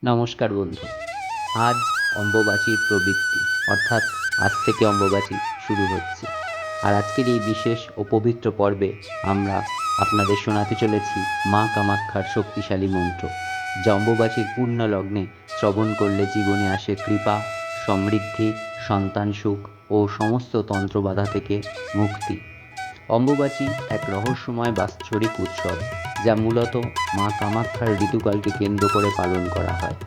নমস্কার বন্ধু। আজ অম্বুবাচীর প্রবৃত্তি, অর্থাৎ আজ থেকে অম্বুবাচী শুরু হচ্ছে। আর আজকের এই বিশেষ ও পবিত্র পর্বে আমরা আপনাদের শোনাতে চলেছি মা কামাক্ষার শক্তিশালী মন্ত্র, যা অম্বুবাচীর পূর্ণ লগ্নে শ্রবণ করলে জীবনে আসে কৃপা, সমৃদ্ধি, সন্তান সুখ ও সমস্ত তন্ত্রবাধা থেকে মুক্তি। অম্বুবাচী এক রহস্যময় বাৎসরিক উৎসব, যা মূলত মা কামাক্ষার ঋতুকালকে কেন্দ্র করে পালন করা হয়।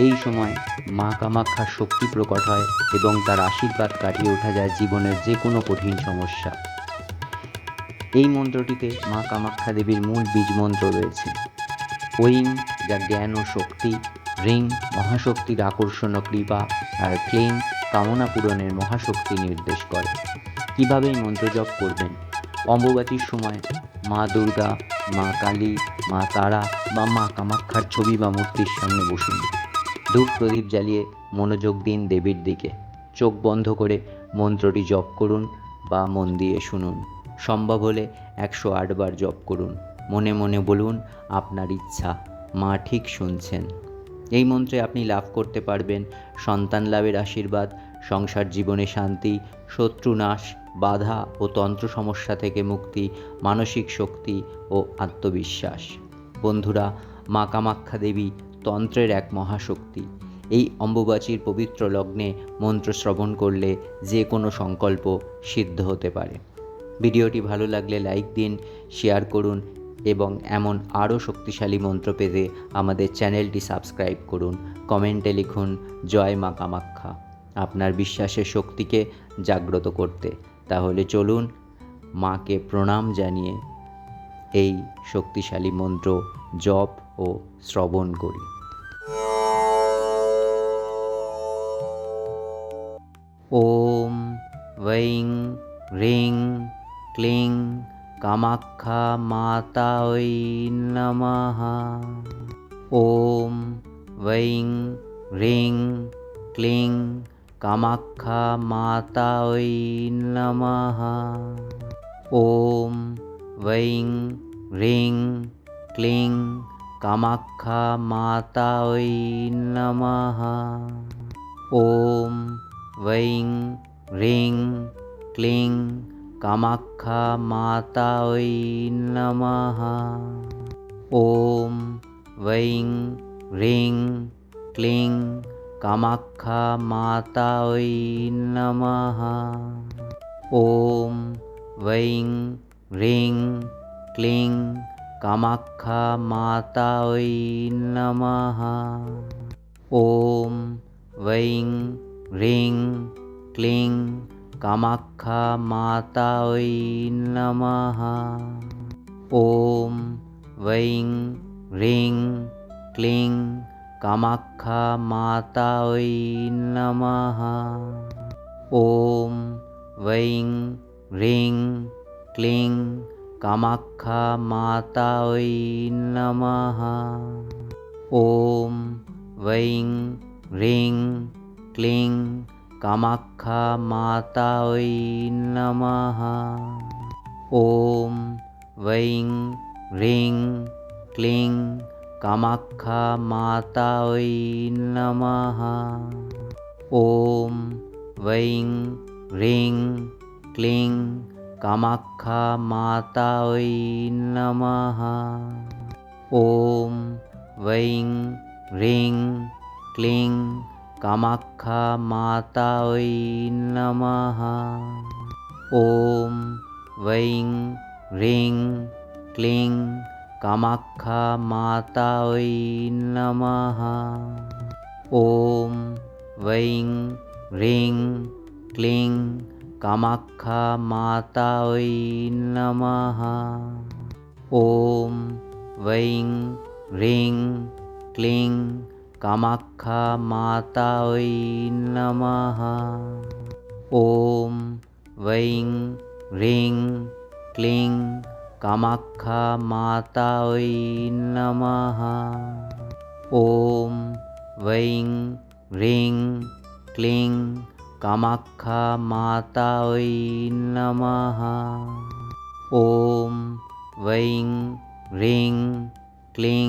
এই সময় মা কামাক্ষার শক্তি প্রকট হয় এবং তার আশীর্বাদ কাটিয়ে ওঠা যায় জীবনের যে কোনো কঠিন সমস্যা। এই মন্ত্রটিতে মা কামাক্ষা দেবীর মূল বীজ মন্ত্র রয়েছে। ঐং, যা জ্ঞান ও শক্তি; হ্রিং, মহাশক্তির আকর্ষণ ও কৃপা; আর ক্লীং, কামনা পূরণের মহাশক্তি নির্দেশ করে। কীভাবে এই মন্ত্র জপ করবেন? অম্বুবাচীর সময় মা দুর্গা, মা কালী, মা তারা বা মা কামাক্ষার ছবি বা মূর্তির সামনে বসুন। ধূপ প্রদীপ জ্বালিয়ে মনোযোগ দিন দেবীর দিকে। চোখ বন্ধ করে মন্ত্রটি জপ করুন বা মন দিয়ে শুনুন। সম্ভব হলে 108 বার জপ করুন। মনে মনে বলুন, আপনার ইচ্ছা, মা ঠিক শুনছেন। এই মন্ত্রে আপনি লাভ করতে পারবেন সন্তান লাভের আশীর্বাদ, সংসার জীবনে শান্তি, শত্রু নাশ, বাধা ও তন্ত্র সমস্যা থেকে মুক্তি, মানসিক শক্তি ও আত্মবিশ্বাস। বন্ধুরা, মা কামাক্ষা দেবী তন্ত্রের এক মহাশক্তি। এই অম্বুবাচীর পবিত্র লগ্নে মন্ত্র শ্রবণ করলে যে কোনো সংকল্প সিদ্ধ হতে পারে। ভিডিওটি ভালো লাগলে লাইক দিন, শেয়ার করুন এবং এমন আরও শক্তিশালী মন্ত্র পেতে আমাদের চ্যানেলটি সাবস্ক্রাইব করুন। কমেন্টে লিখুন, জয় মা কামাক্ষা, আপনার বিশ্বাসের শক্তিকে জাগ্রত করতে। তাহলে চলুন মাকে প্রণাম জানিয়ে এই শক্তিশালী মন্ত্র জপ ও শ্রবণ করি। ওম ঐং হ্রিং ক্লিং কামাক্ষা মাতায় নমঃ। ওম ঐং হ্রিং ক্লিং কামাক্ষা মাতায় নমঃ। ওম ঐং হ্রিং ক্লিং কামাক্ষা মাতায় নমঃ। ওম ঐং হ্রিং ক্লিং কামাক্ষা মাতায় নমঃ। ওম ঐং হ্রিং ক্লিং কামাক্ষা মাতায় নমঃ। ওম ঐং হ্রিং ক্লিং কামাক্ষা মাতায় নমঃ। ওম ঐং হ্রিং ক্লিং কামাক্ষা মাতায় নমঃ। ওম ঐং হ্রিং ক্লিং কামাক্ষা মাতায় নমঃ। ওম ঐং হ্রিং ক্লিং কামাক্ষা মাতায় নমঃ। ওম ঐং হ্রিং ক্লিং কামাক্ষা মাতায় নমঃ। ওম ঐং হ্রিং ক্লিং কামাক্ষা মাতায় নমঃ। ওম ঐং হ্রিং ক্লিং কামাক্ষা মাতায় নমঃ। ওম ঐং হ্রিং ক্লিং কামাক্ষা মাতায় নমঃ। ওম ঐং হ্রিং ক্লিং কামাক্ষা মাতায় নমঃ। ওম ঐং হ্রিং ক্লিং কামাক্ষা মাতায় নমঃ। ওম ঐং হ্রিং ক্লিং কামাক্ষা মাতায় নমঃ। ওম ঐং হ্রিং ক্লিং কামাক্ষা মাতায় নমঃ। ওম ঐং হ্রিং ক্লিং কামাক্ষা মাতায় নমঃ। ওম ঐং হ্রিং ক্লিং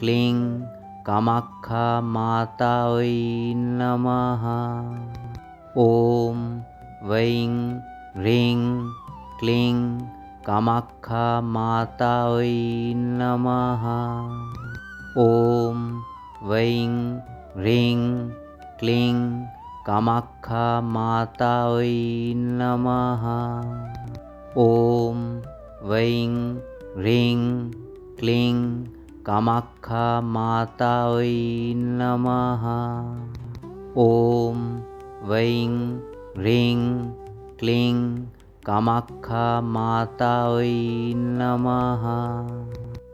ক্লিং কামাখ্যা মাতায় নমঃ। ওম বৈং হ্রিং ক্লিং কামাখ্যা মাতায় নমঃ। ওম বৈং হ্রিং ক্লিং কামাখ্যা মাতায় নমঃ। ওম বৈং হ্রিং ক্লিং কামাখ্যা মাতায় নমঃ। ওম বৈং হ্রিং ক্লিং কামাখ্যা মাতায় নমঃ।